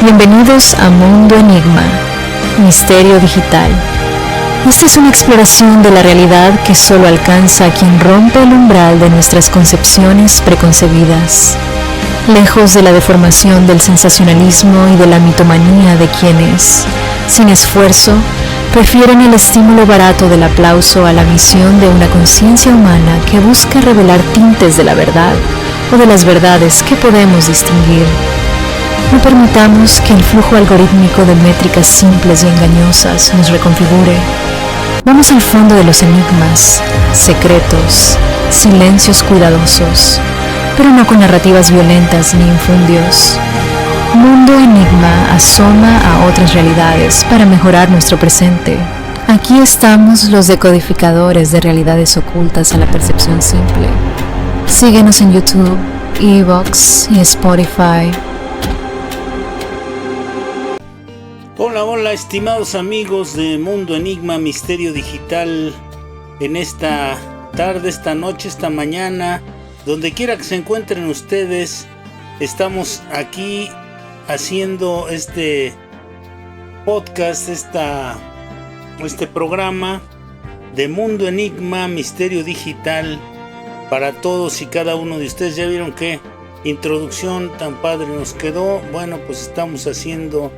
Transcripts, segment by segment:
Bienvenidos a Mundo Enigma, Misterio Digital. Esta es una exploración de la realidad que solo alcanza a quien rompe el umbral de nuestras concepciones preconcebidas, lejos de la deformación del sensacionalismo y de la mitomanía de quienes, sin esfuerzo, prefieren el estímulo barato del aplauso a la misión de una conciencia humana que busca revelar tintes de la verdad o de las verdades que podemos distinguir. No permitamos que el flujo algorítmico de métricas simples y engañosas nos reconfigure. Vamos al fondo de los enigmas, secretos, silencios cuidadosos, pero no con narrativas violentas ni infundios. Mundo Enigma asoma a otras realidades para mejorar nuestro presente. Aquí estamos los decodificadores de realidades ocultas a la percepción simple. Síguenos en YouTube, iVoox y Spotify. Hola, estimados amigos de Mundo Enigma, Misterio Digital. En esta tarde, esta noche, esta mañana, donde quiera que se encuentren ustedes, estamos aquí haciendo este podcast, este programa de Mundo Enigma, Misterio Digital, para todos y cada uno de ustedes. Ya vieron qué introducción tan padre nos quedó. Bueno, pues estamos haciendo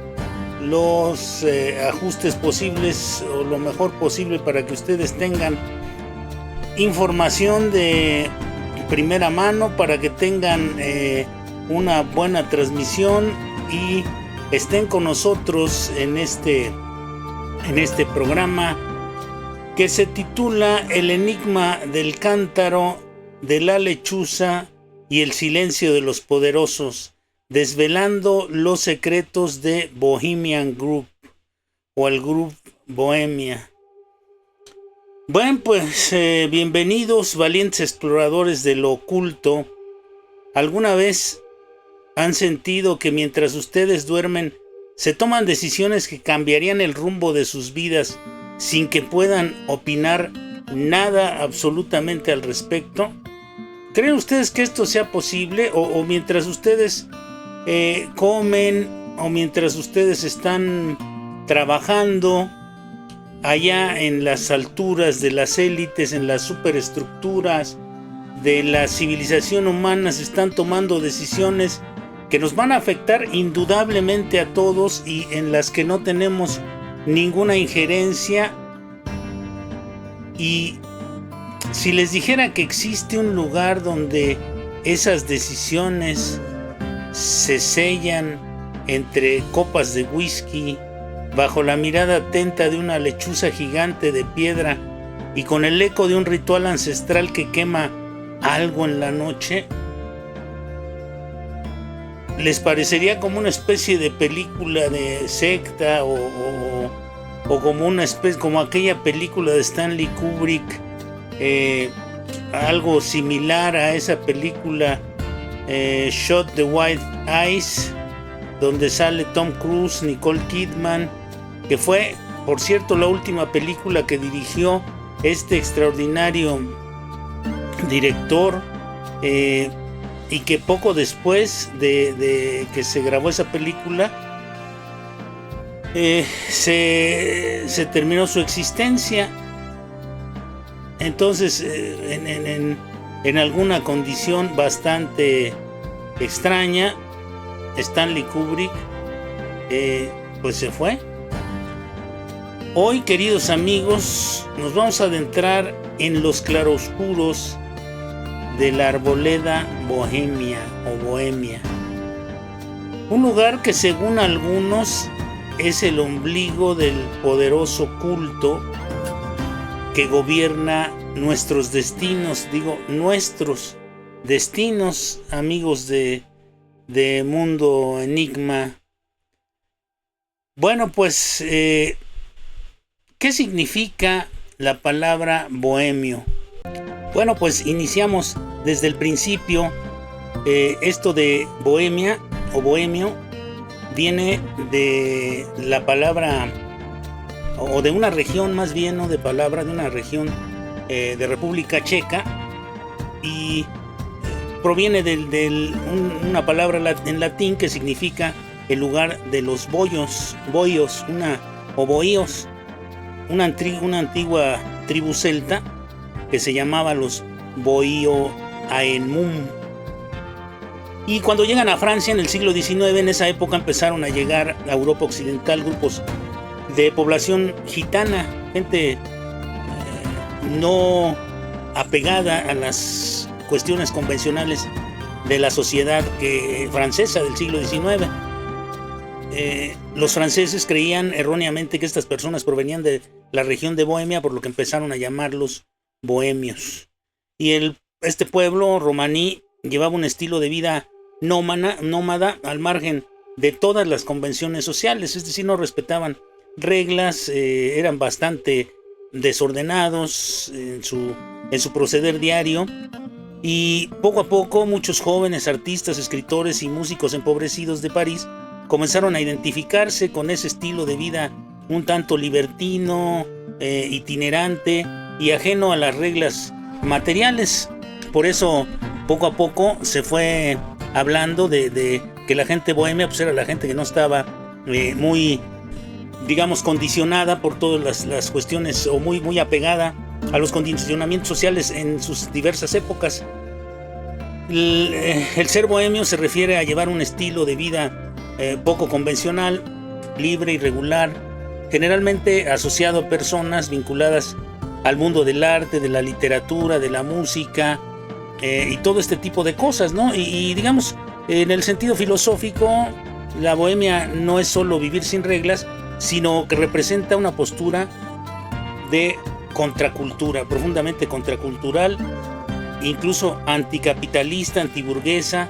los ajustes posibles o lo mejor posible para que ustedes tengan información de primera mano, para que tengan una buena transmisión y estén con nosotros en este programa que se titula El enigma del cántaro, de la lechuza y el silencio de los poderosos, desvelando los secretos de Bohemian Group o el Grupo Bohemia. Bueno, pues bienvenidos, valientes exploradores de lo oculto. ¿Alguna vez han sentido que mientras ustedes duermen se toman decisiones que cambiarían el rumbo de sus vidas sin que puedan opinar nada absolutamente al respecto? ¿Creen ustedes que esto sea posible? O mientras ustedes comen, o mientras ustedes están trabajando allá en las alturas de las élites, en las superestructuras de la civilización humana, se están tomando decisiones que nos van a afectar indudablemente a todos y en las que no tenemos ninguna injerencia? Y si les dijera que existe un lugar donde esas decisiones se sellan entre copas de whisky, bajo la mirada atenta de una lechuza gigante de piedra y con el eco de un ritual ancestral que quema algo en la noche, ¿les parecería como una especie de película de secta o como una especie, como aquella película de Stanley Kubrick, algo similar a esa película Shot the White Eyes, donde sale Tom Cruise, Nicole Kidman, que fue, por cierto, la última película que dirigió este extraordinario director, y que poco después de que se grabó esa película se terminó su existencia. Entonces en alguna condición bastante extraña, Stanley Kubrick pues se fue. Hoy, queridos amigos, nos vamos a adentrar en los claroscuros de la arboleda Bohemia o Bohemia, un lugar que según algunos es el ombligo del poderoso culto que gobierna nuestros destinos. Digo nuestros destinos, amigos de Mundo Enigma. Bueno, pues ¿qué significa la palabra bohemio? Bueno, pues iniciamos desde el principio. Esto de Bohemia o bohemio viene de la palabra, o de una región más bien, no de palabra, de una región de República Checa, y proviene de una palabra en latín que significa el lugar de los bohíos, una antigua tribu celta que se llamaba los Boio-Aenmum. Y cuando llegan a Francia en el siglo XIX, en esa época empezaron a llegar a Europa Occidental grupos de población gitana, gente no apegada a las cuestiones convencionales de la sociedad francesa del siglo XIX. Los franceses creían erróneamente que estas personas provenían de la región de Bohemia, por lo que empezaron a llamarlos bohemios. Y este pueblo romaní llevaba un estilo de vida nómada al margen de todas las convenciones sociales, es decir, no respetaban reglas, eran bastante desordenados en su proceder diario, y poco a poco muchos jóvenes artistas, escritores y músicos empobrecidos de París comenzaron a identificarse con ese estilo de vida un tanto libertino, itinerante y ajeno a las reglas materiales. Por eso poco a poco se fue hablando de que la gente bohemia pues era la gente que no estaba muy, digamos, condicionada por todas las cuestiones, o muy apegada a los condicionamientos sociales en sus diversas épocas. El ser bohemio se refiere a llevar un estilo de vida poco convencional, libre y regular, generalmente asociado a personas vinculadas al mundo del arte, de la literatura, de la música, y todo este tipo de cosas, ¿no? Y digamos, en el sentido filosófico, la bohemia no es solo vivir sin reglas, sino que representa una postura de contracultura, profundamente contracultural, incluso anticapitalista, antiburguesa,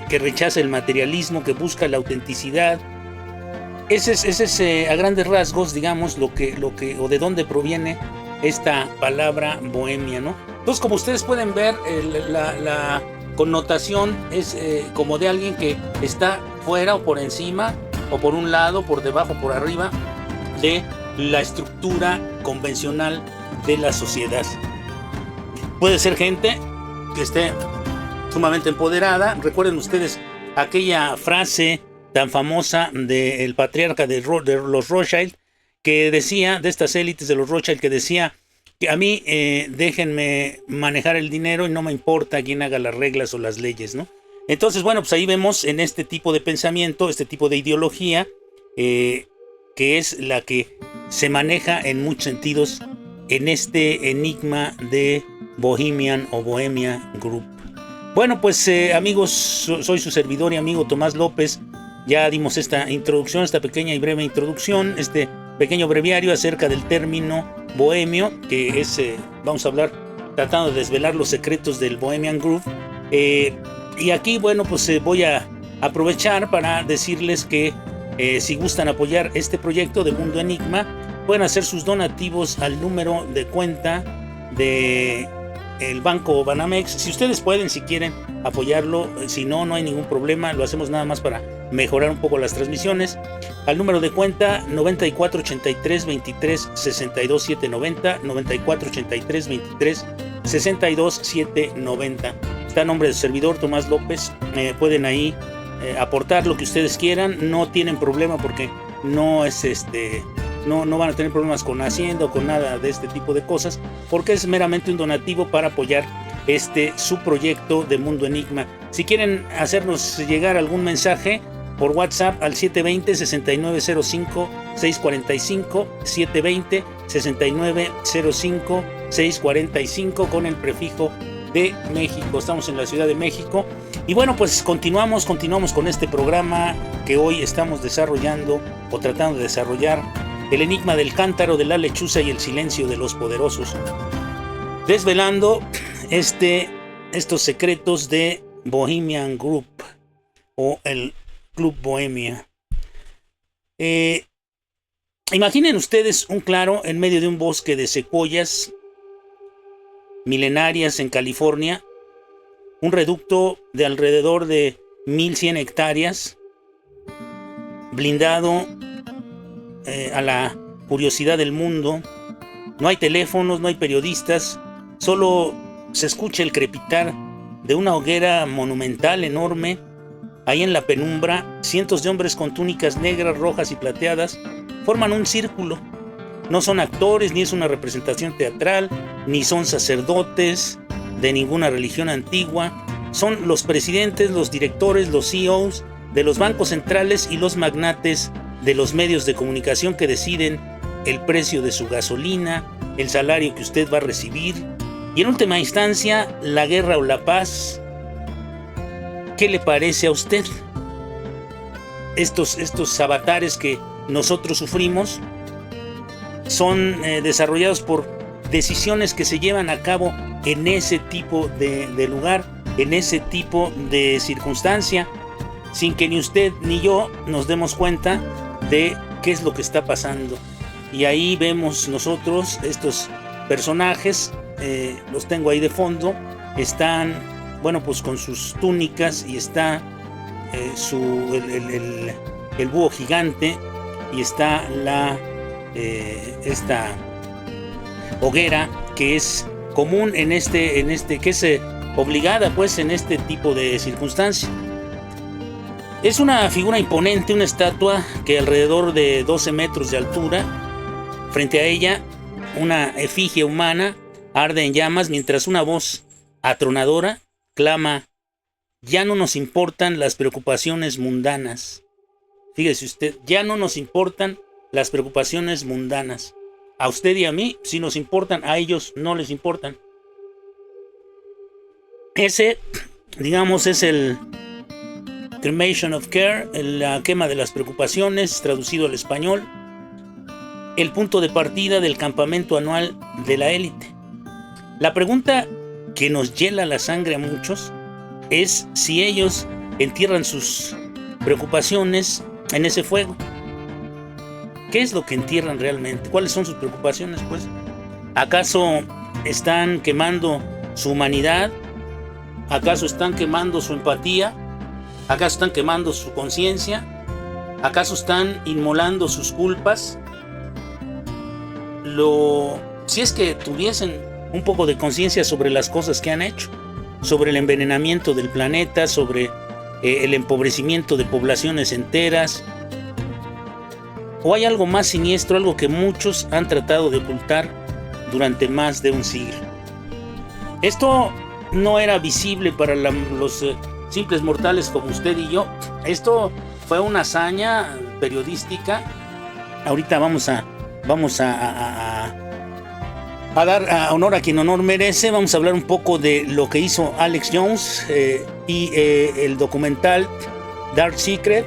que rechaza el materialismo, que busca la autenticidad. Ese es a grandes rasgos, digamos, lo que o de dónde proviene esta palabra bohemia, ¿no? Entonces, como ustedes pueden ver, la connotación es como de alguien que está fuera o por encima, o por un lado, por debajo, por arriba de la estructura convencional de la sociedad. Puede ser gente que esté sumamente empoderada. Recuerden ustedes aquella frase tan famosa del patriarca de los Rothschild, que decía, de estas élites de los Rothschild, que decía que a mí déjenme manejar el dinero y no me importa quién haga las reglas o las leyes, ¿no? Entonces, bueno, pues ahí vemos en este tipo de pensamiento, este tipo de ideología, que es la que se maneja en muchos sentidos en este enigma de Bohemian o Bohemia Group. Bueno, pues amigos, soy su servidor y amigo Tomás López. Ya dimos esta introducción, esta pequeña y breve introducción, este pequeño breviario acerca del término bohemio, que es, vamos a hablar, tratando de desvelar los secretos del Bohemian Groove. Y aquí, bueno, pues voy a aprovechar para decirles que si gustan apoyar este proyecto de Mundo Enigma, pueden hacer sus donativos al número de cuenta de el Banco Banamex. Si ustedes pueden, si quieren apoyarlo, si no, no hay ningún problema, lo hacemos nada más para mejorar un poco las transmisiones. Al número de cuenta 94 83 23 62 790, 94 83 23 62 790. Está a nombre del servidor Tomás López. Pueden ahí aportar lo que ustedes quieran, no tienen problema porque no es no van a tener problemas con Hacienda o con nada de este tipo de cosas, porque es meramente un donativo para apoyar su proyecto de Mundo Enigma. Si quieren hacernos llegar algún mensaje por WhatsApp al 720-6905-645, 720-6905-645 con el prefijo de México. Estamos en la Ciudad de México. Y bueno, pues continuamos con este programa que hoy estamos desarrollando o tratando de desarrollar: el enigma del cántaro, de la lechuza y el silencio de los poderosos, desvelando estos secretos de Bohemian Group o el Club Bohemia. Imaginen ustedes un claro en medio de un bosque de secuoyas milenarias en California, un reducto de alrededor de 1100 hectáreas, blindado a la curiosidad del mundo. No hay teléfonos, no hay periodistas, solo se escucha el crepitar de una hoguera monumental enorme ahí en la penumbra, cientos de hombres con túnicas negras, rojas y plateadas forman un círculo. No son actores, ni es una representación teatral, ni son sacerdotes de ninguna religión antigua. Son los presidentes, los directores, los CEOs de los bancos centrales y los magnates de los medios de comunicación que deciden el precio de su gasolina, el salario que usted va a recibir y en última instancia la guerra o la paz. ¿Qué le parece a usted? Estos avatares que nosotros sufrimos son desarrollados por decisiones que se llevan a cabo en ese tipo de lugar, en ese tipo de circunstancia, sin que ni usted ni yo nos demos cuenta de qué es lo que está pasando. Y ahí vemos nosotros estos personajes, los tengo ahí de fondo, están, bueno, pues con sus túnicas y está el búho gigante y está esta hoguera que es común que es obligada pues en este tipo de circunstancias. Es una figura imponente, una estatua que alrededor de 12 metros de altura. Frente a ella, una efigie humana arde en llamas mientras una voz atronadora clama: ya no nos importan las preocupaciones mundanas. Fíjese usted, ya no nos importan las preocupaciones mundanas. A usted y a mí sí nos importan, a ellos no les importan. Ese, digamos, es el Cremation of Care, la quema de las preocupaciones, traducido al español, el punto de partida del campamento anual de la élite. La pregunta que nos hiela la sangre a muchos es si ellos entierran sus preocupaciones en ese fuego. ¿Qué es lo que entierran realmente? ¿Cuáles son sus preocupaciones, pues? ¿Acaso están quemando su humanidad? ¿Acaso están quemando su empatía? ¿Acaso están quemando su conciencia? ¿Acaso están inmolando sus culpas? Si es que tuviesen un poco de conciencia sobre las cosas que han hecho, sobre el envenenamiento del planeta, sobre el empobrecimiento de poblaciones enteras, o hay algo más siniestro, algo que muchos han tratado de ocultar durante más de un siglo. Esto no era visible para los simples mortales como usted y yo. Esto fue una hazaña periodística. Ahorita vamos a dar honor a quien honor merece. Vamos a hablar un poco de lo que hizo Alex Jones y el documental Dark Secret,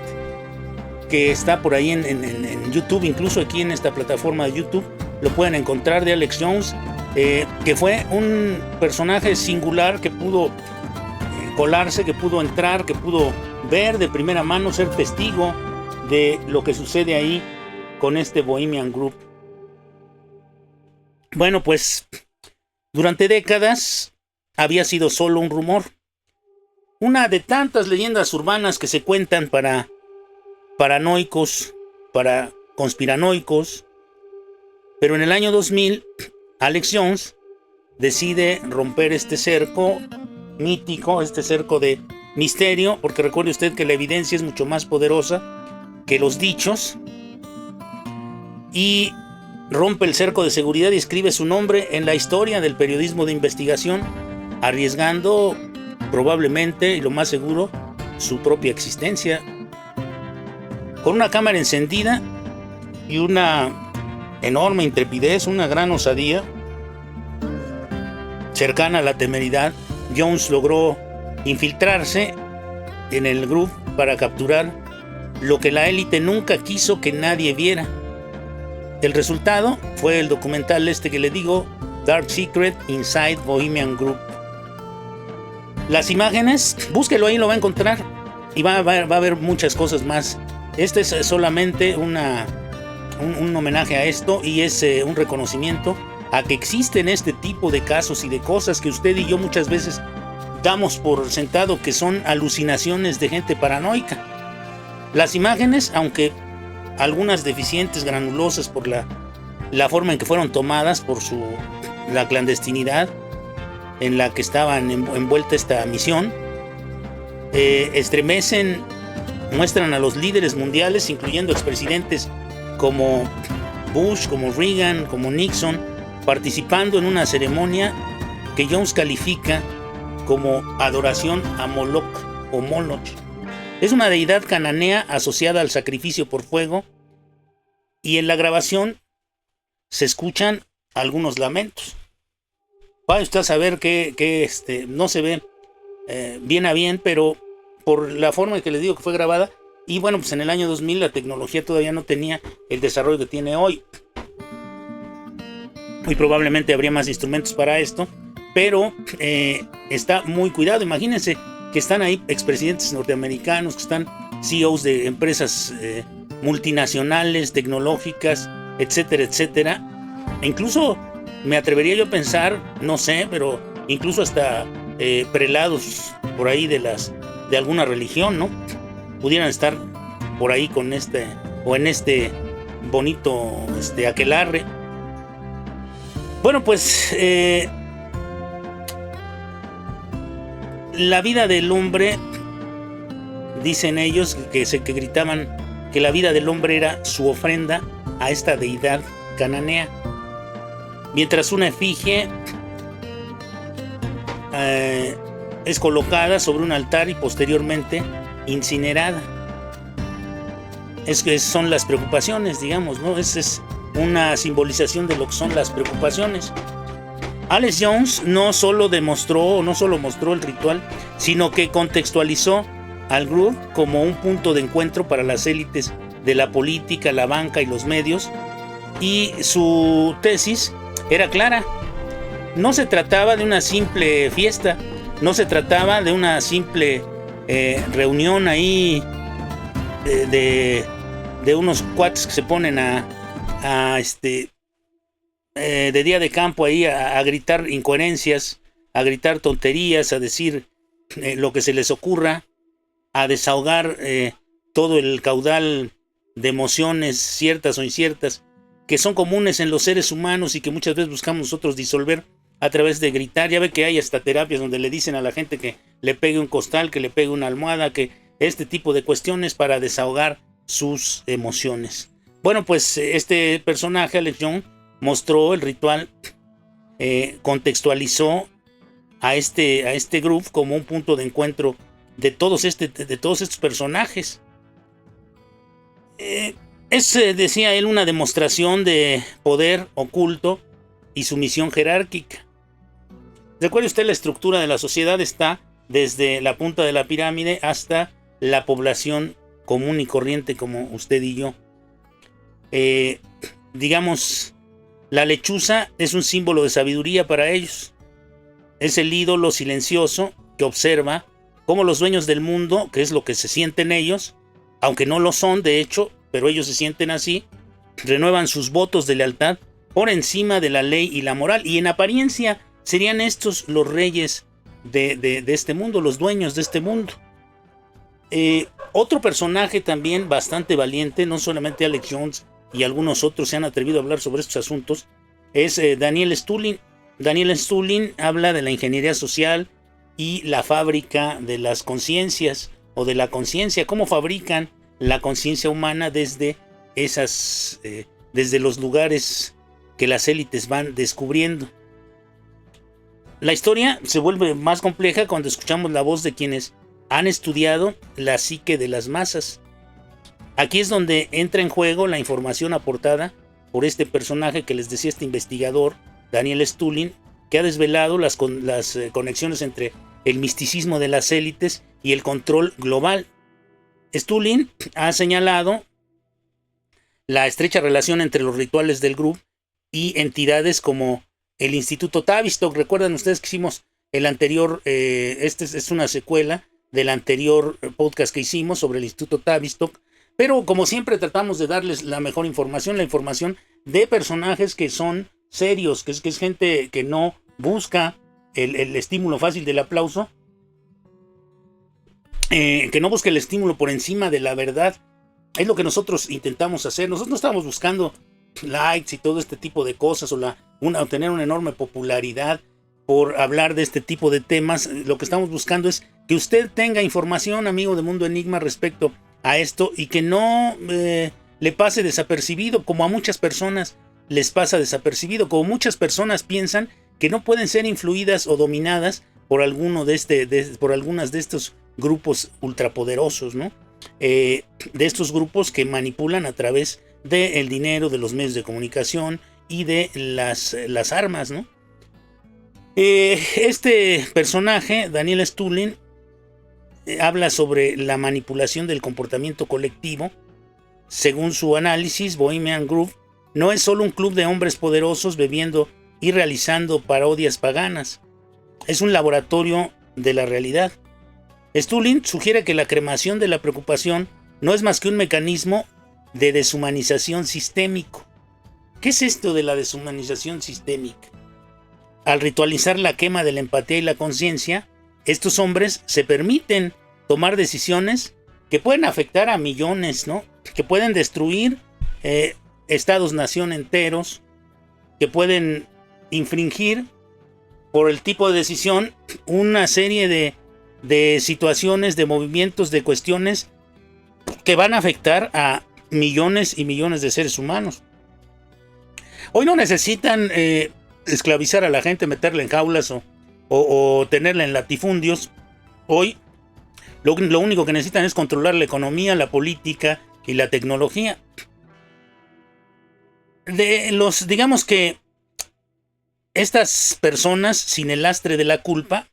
que está por ahí en YouTube, incluso aquí en esta plataforma de YouTube lo pueden encontrar, de Alex Jones, que fue un personaje singular que pudo colarse, que pudo entrar, que pudo ver de primera mano, ser testigo de lo que sucede ahí con este Bohemian Group. Bueno, pues durante décadas había sido solo un rumor, una de tantas leyendas urbanas que se cuentan para paranoicos, para conspiranoicos. Pero en el año 2000, Alex Jones decide romper este cerco mítico, este cerco de misterio, porque recuerde usted que la evidencia es mucho más poderosa que los dichos, y rompe el cerco de seguridad y escribe su nombre en la historia del periodismo de investigación, arriesgando probablemente, y lo más seguro, su propia existencia. Con una cámara encendida y una enorme intrepidez, una gran osadía, cercana a la temeridad, Jones logró infiltrarse en el grupo para capturar lo que la élite nunca quiso que nadie viera. El resultado fue el documental que le digo, Dark Secret Inside Bohemian Group. Las imágenes, búsquelo ahí, lo va a encontrar, y va a haber muchas cosas más. Este es solamente un homenaje a esto, y es un reconocimiento a que existen este tipo de casos y de cosas que usted y yo muchas veces damos por sentado que son alucinaciones de gente paranoica. Las imágenes, aunque algunas deficientes, granulosas por la forma en que fueron tomadas, por la clandestinidad en la que estaban envuelta esta misión, estremecen, muestran a los líderes mundiales, incluyendo expresidentes como Bush, como Reagan, como Nixon, participando en una ceremonia que Jones califica como adoración a Moloch o Moloch. Es una deidad cananea asociada al sacrificio por fuego, y en la grabación se escuchan algunos lamentos. Vaya usted a saber que no se ve bien a bien, pero por la forma en que les digo que fue grabada, y bueno, pues en el año 2000 la tecnología todavía no tenía el desarrollo que tiene hoy. Muy probablemente habría más instrumentos para esto, pero está muy cuidado. Imagínense que están ahí expresidentes norteamericanos, que están CEOs de empresas multinacionales, tecnológicas, etcétera, etcétera. E incluso me atrevería yo a pensar, no sé, pero incluso hasta prelados por ahí de alguna religión, ¿no? Pudieran estar por ahí con o en este bonito aquelarre. Bueno, pues la vida del hombre, dicen ellos que gritaban que la vida del hombre era su ofrenda a esta deidad cananea, mientras una efigie es colocada sobre un altar y posteriormente incinerada. Son las preocupaciones, digamos, ¿no? Es una simbolización de lo que son las preocupaciones. Alex Jones no solo mostró el ritual, sino que contextualizó al groove como un punto de encuentro para las élites de la política, la banca y los medios, y su tesis era clara. No se trataba de una simple fiesta, no se trataba de una simple reunión ahí de unos cuates que se ponen de día de campo ahí a gritar incoherencias, a gritar tonterías, a decir lo que se les ocurra, a desahogar todo el caudal de emociones ciertas o inciertas que son comunes en los seres humanos y que muchas veces buscamos nosotros disolver a través de gritar. Ya ve que hay hasta terapias donde le dicen a la gente que le pegue un costal, que le pegue una almohada, que este tipo de cuestiones para desahogar sus emociones. Bueno, pues este personaje, Alex Jones, mostró el ritual, contextualizó a este groove como un punto de encuentro de todos estos personajes. Es, decía él, una demostración de poder oculto y sumisión jerárquica. Recuerde usted, la estructura de la sociedad está desde la punta de la pirámide hasta la población común y corriente como usted y yo. Digamos, la lechuza es un símbolo de sabiduría para ellos. Es el ídolo silencioso que observa cómo los dueños del mundo, que es lo que se sienten ellos, aunque no lo son de hecho, pero ellos se sienten así, renuevan sus votos de lealtad por encima de la ley y la moral, y en apariencia serían estos los reyes de este mundo, los dueños de este mundo. Otro personaje también bastante valiente, no solamente Alex Jones y algunos otros se han atrevido a hablar sobre estos asuntos, es Daniel Stulin. Daniel Stulin habla de la ingeniería social y la fábrica de las conciencias o de la conciencia, cómo fabrican la conciencia humana desde los lugares que las élites van descubriendo. La historia se vuelve más compleja cuando escuchamos la voz de quienes han estudiado la psique de las masas. Aquí es donde entra en juego la información aportada por este personaje que les decía, este investigador, Daniel Stulin, que ha desvelado las conexiones entre el misticismo de las élites y el control global. Stulin ha señalado la estrecha relación entre los rituales del grupo y entidades como el Instituto Tavistock. Recuerdan ustedes que hicimos el anterior, es una secuela del anterior podcast que hicimos sobre el Instituto Tavistock, pero como siempre tratamos de darles la mejor información, la información de personajes que son serios, que es gente que no busca el estímulo fácil del aplauso, que no busca el estímulo por encima de la verdad. Es lo que nosotros intentamos hacer. Nosotros no estamos buscando likes y todo este tipo de cosas o tener una enorme popularidad, por hablar de este tipo de temas. Lo que estamos buscando es que usted tenga información, amigo de Mundo Enigma, respecto a esto y que no le pase desapercibido, como a muchas personas les pasa desapercibido, como muchas personas piensan que no pueden ser influidas o dominadas por por algunas de estos grupos ultrapoderosos, ¿no? De estos grupos que manipulan a través del dinero, de los medios de comunicación y de las armas, ¿no? Este personaje, Daniel Stulin, habla sobre la manipulación del comportamiento colectivo. Según su análisis, Bohemian Grove no es solo un club de hombres poderosos bebiendo y realizando parodias paganas. Es un laboratorio de la realidad. Stulin sugiere que la cremación de la preocupación no es más que un mecanismo de deshumanización sistémico. ¿Qué es esto de la deshumanización sistémica? Al ritualizar la quema de la empatía y la conciencia, estos hombres se permiten tomar decisiones que pueden afectar a millones, ¿no? Que pueden destruir estados-nación enteros, que pueden infringir por el tipo de decisión una serie de situaciones, de movimientos, de cuestiones que van a afectar a millones y millones de seres humanos. Hoy no necesitan esclavizar a la gente, meterla en jaulas o tenerla en latifundios. Hoy lo único que necesitan es controlar la economía, la política y la tecnología. Digamos que estas personas, sin el lastre de la culpa,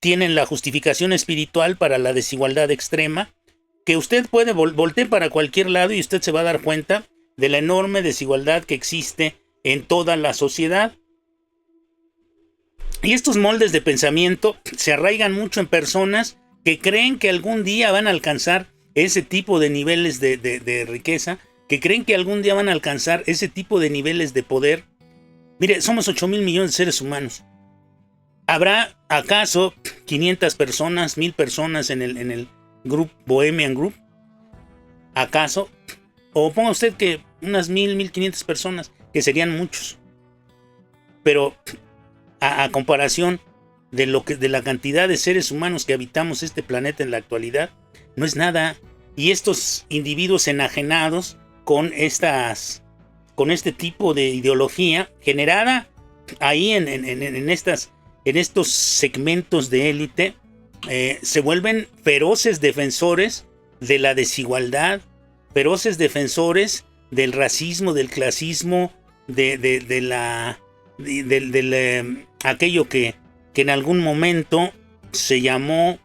tienen la justificación espiritual para la desigualdad extrema, que usted puede voltear para cualquier lado y usted se va a dar cuenta de la enorme desigualdad que existe en toda la sociedad. Y estos moldes de pensamiento se arraigan mucho en personas que creen que algún día van a alcanzar ese tipo de niveles de riqueza, que creen que algún día van a alcanzar ese tipo de niveles de poder. Mire, somos 8,000 millones de seres humanos. ¿Habrá acaso 500 personas, 1,000 personas en el grupo Bohemian Grove? ¿Acaso? O ponga usted que unas 1,000, 1,500 personas, que serían muchos. Pero a comparación de la cantidad de seres humanos que habitamos este planeta en la actualidad, no es nada. Y estos individuos enajenados con este tipo de ideología generada ahí en estos segmentos de élite, se vuelven feroces defensores de la desigualdad, feroces defensores del racismo, del clasismo, aquello que en algún momento se llamó,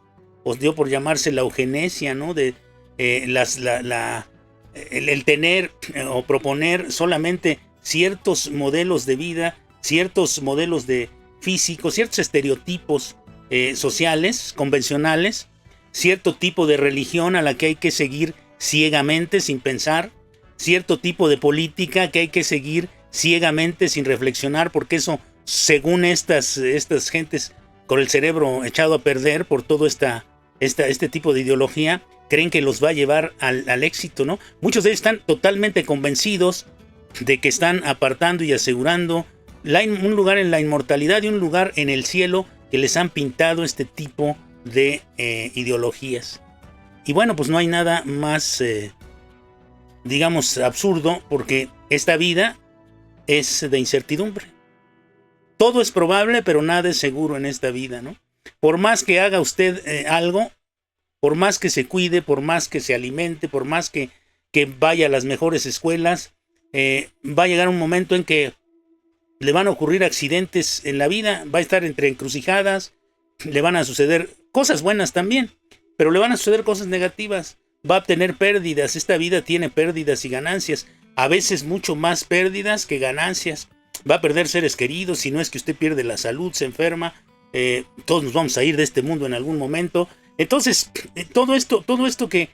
o dio por llamarse la eugenesia, ¿no? El tener o proponer solamente ciertos modelos de vida, ciertos modelos de físico, ciertos estereotipos sociales, convencionales, cierto tipo de religión a la que hay que seguir ciegamente sin pensar, cierto tipo de política que hay que seguir ciegamente sin reflexionar, porque eso, según estas gentes con el cerebro echado a perder por todo este tipo de ideología, creen que los va a llevar al éxito, ¿no? Muchos de ellos están totalmente convencidos de que están apartando y asegurando un lugar en la inmortalidad y un lugar en el cielo que les han pintado este tipo de ideologías. Y bueno, pues no hay nada más, digamos, absurdo, porque esta vida es de incertidumbre. Todo es probable, pero nada es seguro en esta vida, ¿no? Por más que haga usted algo, por más que se cuide, por más que se alimente, por más que vaya a las mejores escuelas, va a llegar un momento en que le van a ocurrir accidentes en la vida, va a estar entre encrucijadas, le van a suceder cosas buenas también, pero le van a suceder cosas negativas, va a tener pérdidas. Esta vida tiene pérdidas y ganancias, a veces mucho más pérdidas que ganancias. Va a perder seres queridos, si no es que usted pierde la salud, se enferma, todos nos vamos a ir de este mundo en algún momento. Entonces, todo esto que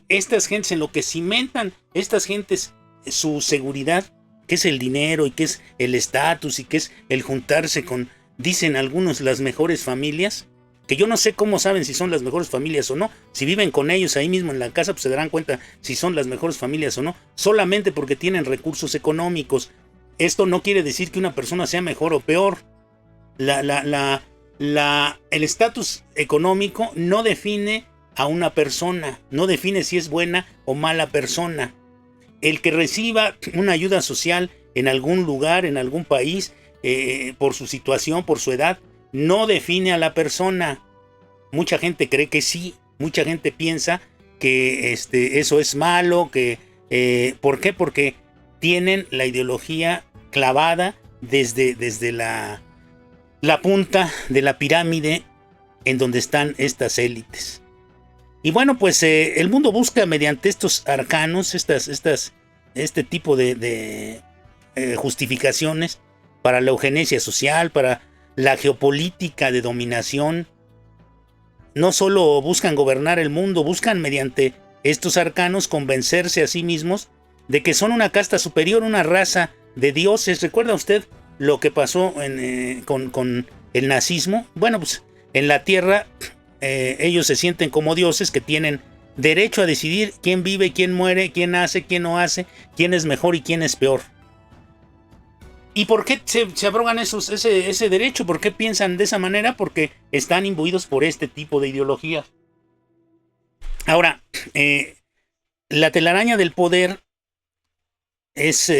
estas gentes, en lo que cimentan estas gentes su seguridad, que es el dinero y que es el estatus y que es el juntarse con, dicen algunos, las mejores familias, que yo no sé cómo saben si son las mejores familias o no. Si viven con ellos ahí mismo en la casa, pues se darán cuenta si son las mejores familias o no, solamente porque tienen recursos económicos. esto no quiere decir que una persona sea mejor o peor. El estatus económico no define a una persona, no define si es buena o mala persona. El que reciba una ayuda social en algún lugar, en algún país, por su situación, por su edad, no define a la persona. Mucha gente cree que sí, mucha gente piensa que eso es malo, ¿por qué? Porque tienen la ideología clavada desde la punta de la pirámide en donde están estas élites. Y bueno, pues el mundo busca mediante estos arcanos, este tipo de justificaciones para la eugenesia social, para la geopolítica de dominación. No solo buscan gobernar el mundo, buscan mediante estos arcanos convencerse a sí mismos de que son una casta superior, una raza de dioses. ¿Recuerda usted lo que pasó con el nazismo? Bueno, pues en la Tierra ellos se sienten como dioses que tienen derecho a decidir quién vive, quién muere, quién hace, quién no hace, quién es mejor y quién es peor. ¿Y por qué se abrogan ese derecho? ¿Por qué piensan de esa manera? Porque están imbuidos por este tipo de ideologías. Ahora, la telaraña del poder es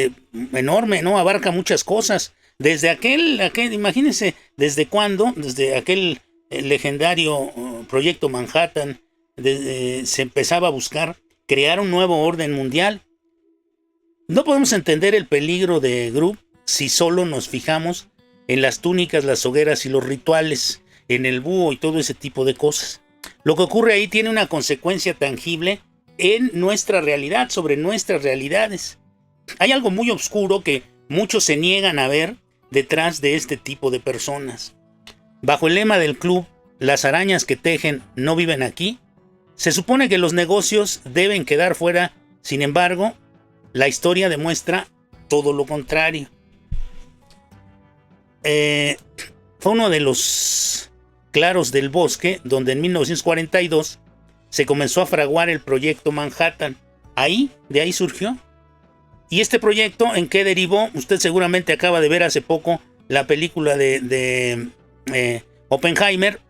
enorme, ¿no? Abarca muchas cosas. Desde aquel imagínense, desde cuándo, desde aquel legendario proyecto Manhattan, se empezaba a buscar crear un nuevo orden mundial. No podemos entender el peligro de Group si solo nos fijamos en las túnicas, las hogueras y los rituales, en el búho y todo ese tipo de cosas. Lo que ocurre ahí tiene una consecuencia tangible en nuestra realidad, sobre nuestras realidades. Hay algo muy oscuro que muchos se niegan a ver detrás de este tipo de personas. Bajo el lema del club, las arañas que tejen no viven aquí, se supone que los negocios deben quedar fuera. Sin embargo, la historia demuestra todo lo contrario. Fue uno de los claros del bosque donde en 1942 se comenzó a fraguar el proyecto Manhattan. De ahí surgió. ¿Y este proyecto en qué derivó? Usted seguramente acaba de ver hace poco la película de Oppenheimer.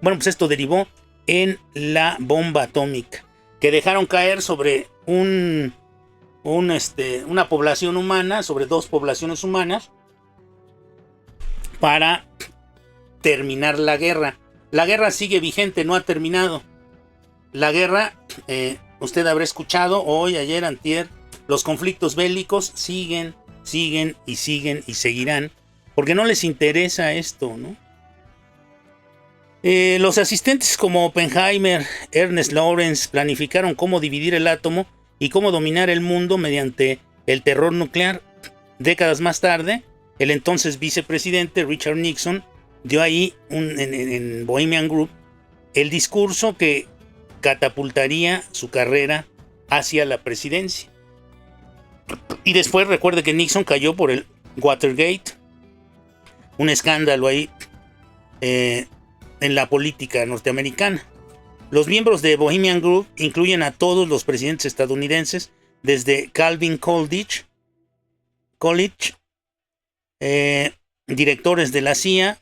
Bueno, pues esto derivó en la bomba atómica que dejaron caer sobre una población humana, sobre 2 poblaciones humanas, para terminar la guerra. La guerra sigue vigente, no ha terminado. La guerra, usted habrá escuchado hoy, ayer, antier, los conflictos bélicos siguen y seguirán, porque no les interesa esto, ¿no? Los asistentes como Oppenheimer, Ernest Lawrence, planificaron cómo dividir el átomo y cómo dominar el mundo mediante el terror nuclear. Décadas más tarde, el entonces vicepresidente Richard Nixon dio ahí en Bohemian Group el discurso que catapultaría su carrera hacia la presidencia. Y después recuerde que Nixon cayó por el Watergate, un escándalo ahí en la política norteamericana. Los miembros de Bohemian Group incluyen a todos los presidentes estadounidenses, desde Calvin Coolidge, directores de la CIA,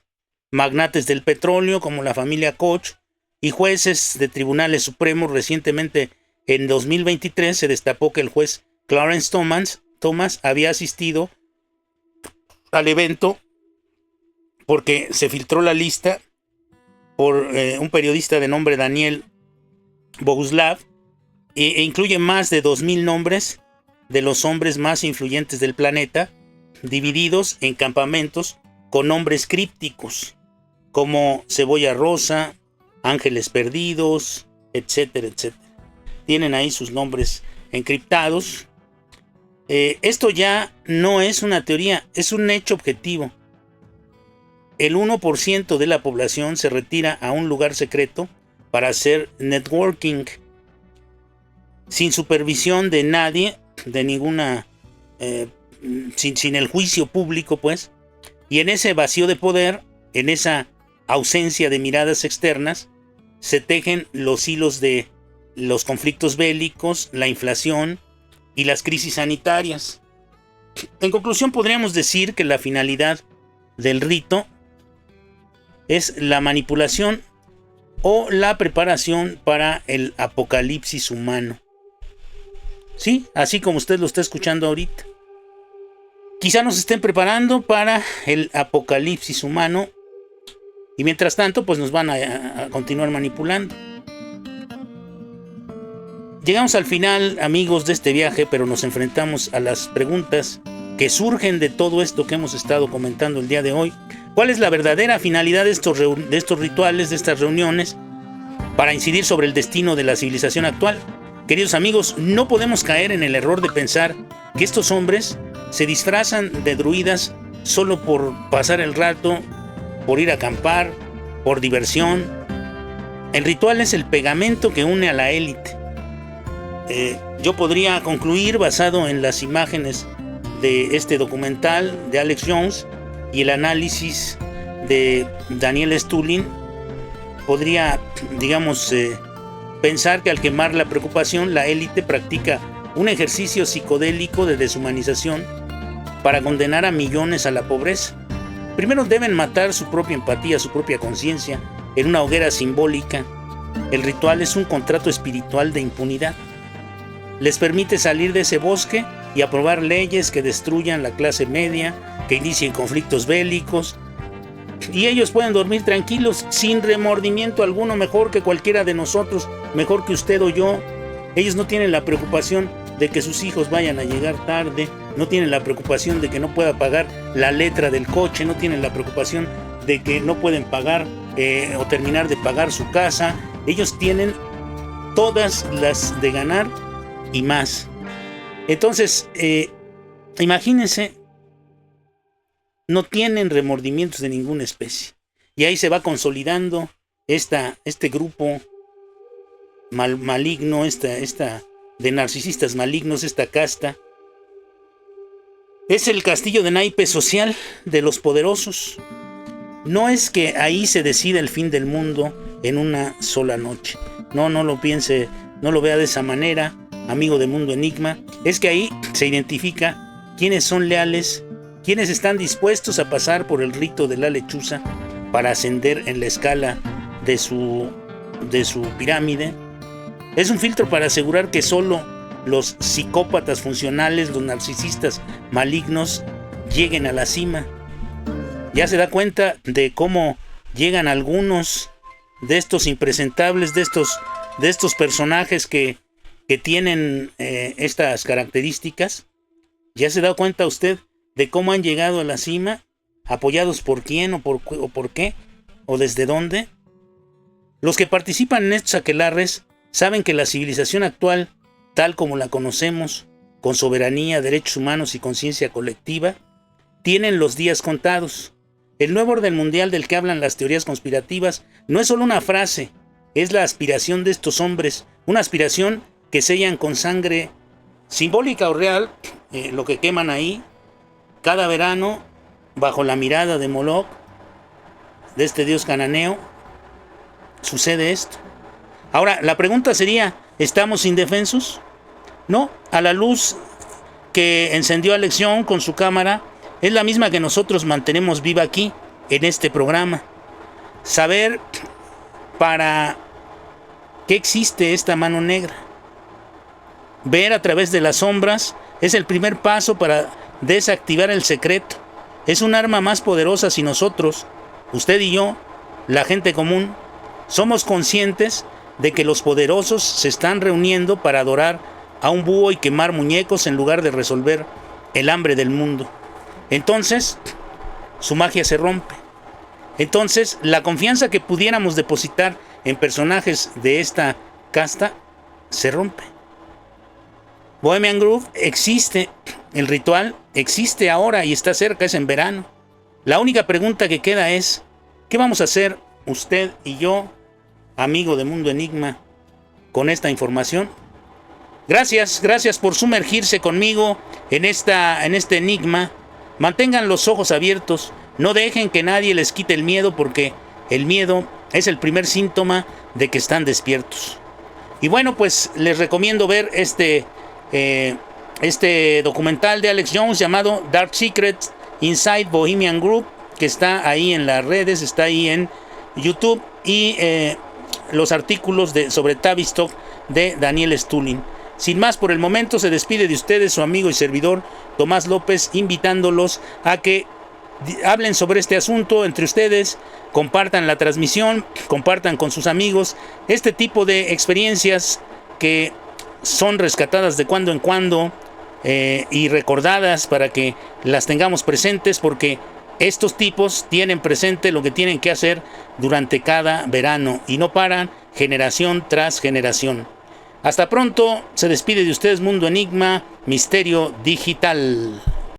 magnates del petróleo como la familia Koch y jueces de tribunales supremos. Recientemente, en 2023, se destapó que el juez Clarence Thomas había asistido al evento porque se filtró la lista por un periodista de nombre Daniel Boguslav e incluye más de 2,000 nombres de los hombres más influyentes del planeta, divididos en campamentos con nombres crípticos como Cebolla Rosa, Ángeles Perdidos, etcétera, etcétera. Tienen ahí sus nombres encriptados. Esto ya no es una teoría, es un hecho objetivo. El 1% de la población se retira a un lugar secreto para hacer networking, sin supervisión de nadie, de ninguna, sin el juicio público, pues. Y en ese vacío de poder, en esa ausencia de miradas externas, se tejen los hilos de los conflictos bélicos, la inflación y las crisis sanitarias. En conclusión, podríamos decir que la finalidad del rito es la manipulación o la preparación para el apocalipsis humano. Sí, así como usted lo está escuchando ahorita. Quizá nos estén preparando para el apocalipsis humano y mientras tanto pues nos van a continuar manipulando. Llegamos al final, amigos, de este viaje, pero nos enfrentamos a las preguntas que surgen de todo esto que hemos estado comentando el día de hoy. ¿Cuál es la verdadera finalidad de estos rituales, de estas reuniones, para incidir sobre el destino de la civilización actual? Queridos amigos, no podemos caer en el error de pensar que estos hombres se disfrazan de druidas solo por pasar el rato, por ir a acampar, por diversión. El ritual es el pegamento que une a la élite. Yo podría concluir, basado en las imágenes de este documental de Alex Jones y el análisis de Daniel Stulin, podría, pensar que al quemar la preocupación, la élite practica un ejercicio psicodélico de deshumanización para condenar a millones a la pobreza. Primero deben matar su propia empatía, su propia conciencia, en una hoguera simbólica. El ritual es un contrato espiritual de impunidad. Les permite salir de ese bosque y aprobar leyes que destruyan la clase media, que inicien conflictos bélicos, y ellos pueden dormir tranquilos, sin remordimiento alguno, mejor que cualquiera de nosotros, mejor que usted o yo. Ellos no tienen la preocupación de que sus hijos vayan a llegar tarde, no tienen la preocupación de que no pueda pagar la letra del coche, no tienen la preocupación de que no pueden pagar o terminar de pagar su casa. Ellos tienen todas las de ganar y más. Entonces, imagínense, no tienen remordimientos de ninguna especie. Y ahí se va consolidando este grupo maligno, esta de narcisistas malignos, esta casta. Es el castillo de naipes social de los poderosos. No es que ahí se decida el fin del mundo en una sola noche. No lo piense, no lo vea de esa manera, amigo de Mundo Enigma. Es que ahí se identifica quiénes son leales, quiénes están dispuestos a pasar por el rito de la lechuza para ascender en la escala de su pirámide. Es un filtro para asegurar que solo los psicópatas funcionales, los narcisistas malignos, lleguen a la cima. Ya se da cuenta de cómo llegan algunos de estos impresentables, de estos personajes que tienen estas características. ¿Ya se da cuenta usted de cómo han llegado a la cima? ¿Apoyados por quién o por qué? ¿O desde dónde? Los que participan en estos aquelarres saben que la civilización actual, tal como la conocemos, con soberanía, derechos humanos y conciencia colectiva, tienen los días contados. El nuevo orden mundial del que hablan las teorías conspirativas no es solo una frase, es la aspiración de estos hombres, una aspiración que sellan con sangre simbólica o real, lo que queman ahí, cada verano, bajo la mirada de Moloch, de este dios cananeo, sucede esto. Ahora, la pregunta sería, ¿estamos indefensos? No, a la luz que encendió Alex Jones con su cámara, es la misma que nosotros mantenemos viva aquí, en este programa. Saber para qué existe esta mano negra. Ver a través de las sombras es el primer paso para desactivar el secreto. Es un arma más poderosa si nosotros, usted y yo, la gente común, somos conscientes de que los poderosos se están reuniendo para adorar a un búho y quemar muñecos en lugar de resolver el hambre del mundo. Entonces, su magia se rompe. Entonces, la confianza que pudiéramos depositar en personajes de esta casta se rompe. Bohemian Grove existe, el ritual existe ahora y está cerca, es en verano. La única pregunta que queda es, ¿qué vamos a hacer usted y yo, amigo de Mundo Enigma, con esta información? Gracias por sumergirse conmigo en este enigma. Mantengan los ojos abiertos, no dejen que nadie les quite el miedo, porque el miedo es el primer síntoma de que están despiertos. Y bueno, pues les recomiendo ver este este documental de Alex Jones llamado Dark Secrets Inside Bohemian Group, que está ahí en las redes, está ahí en YouTube, y los artículos sobre Tavistock de Daniel Stulin. Sin más por el momento, se despide de ustedes su amigo y servidor Tomás López, invitándolos a que hablen sobre este asunto entre ustedes, compartan la transmisión, compartan con sus amigos este tipo de experiencias que son rescatadas de cuando en cuando y recordadas para que las tengamos presentes, porque estos tipos tienen presente lo que tienen que hacer durante cada verano y no paran generación tras generación. Hasta pronto, se despide de ustedes Mundo Enigma, Misterio Digital.